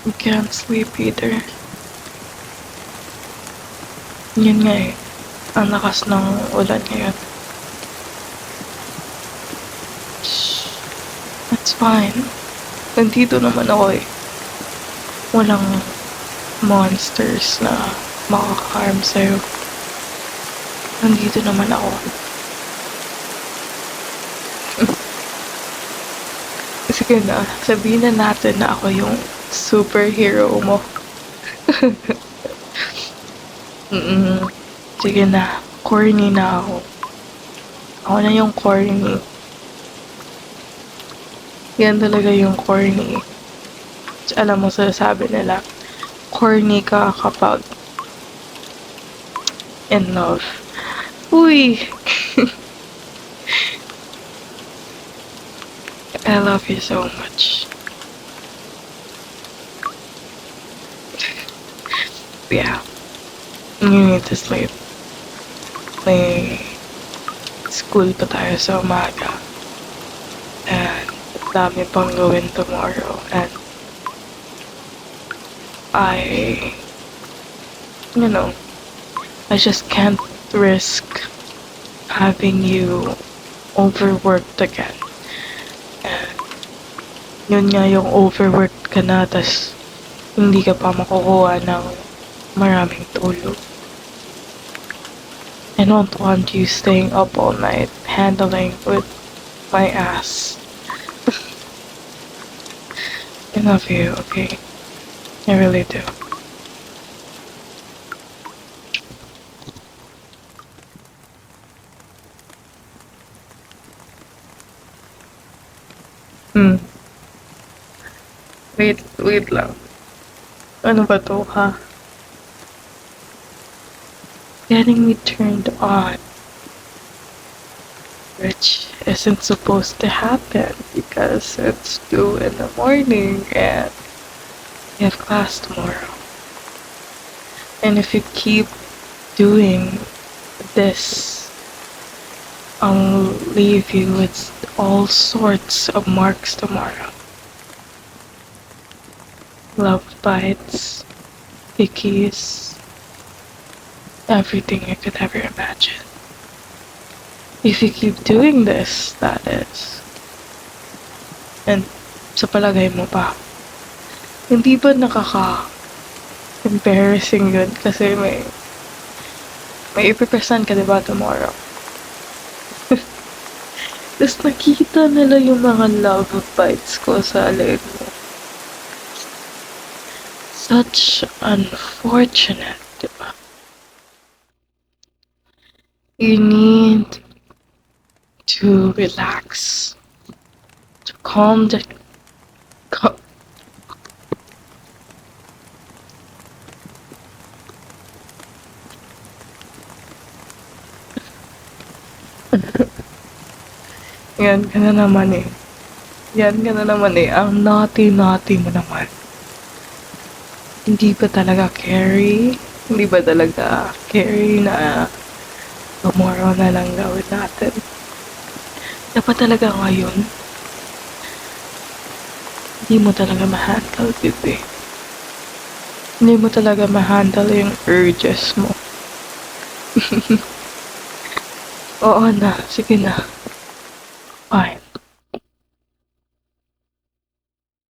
I can't sleep either. Yun nga eh. Ang lakas ng ulan ngayon. Shh. That's fine. Nandito naman ako eh. Walang monsters na makaka-harm sa'yo. Nandito naman ako. Sige na, sabihin na natin na ako yung superhero mo. Sige na, corny na ako. Ako na yung corny. Yan talaga yung corny. Alam mo, sasabi nila, corny ka kapag in love. Uy! I love you so much. Yeah. You need to sleep. May school pa tayo sa umaga. And dami pang gawin tomorrow. And I just can't risk having you overworked again. And yun nga, yung overworked ka na, tas hindi ka pa makukuha ng maraming tulog. I don't want you staying up all night handling with my ass. I love you, okay? I really do. Wait lang. Ano ba to, ha? Getting me turned on, which isn't supposed to happen because it's 2 in the morning and we have class tomorrow. And if you keep doing this, I'll leave you with all sorts of marks tomorrow. Love bites, hickeys, everything you could ever imagine. If you keep doing this, that is. And sa palagay mo ba, hindi ba nakaka-embarrassing yun? Kasi may ipipresent ka diba tomorrow? Tapos nakita nila yung mga love bites ko sa leg mo. Such unfortunate, diba? You need to relax, to calm down. Yan ka na naman eh. Yan ka na naman eh. Ang naughty-naughty mo naman. Hindi ba talaga Carrie? Hindi ba talaga Carrie na tomorrow na lang gawin natin? Dapat talaga ngayon. Hindi mo talaga ma-handle, baby. Hindi mo talaga ma-handle yung urges mo. Oo na, sige na. Fine.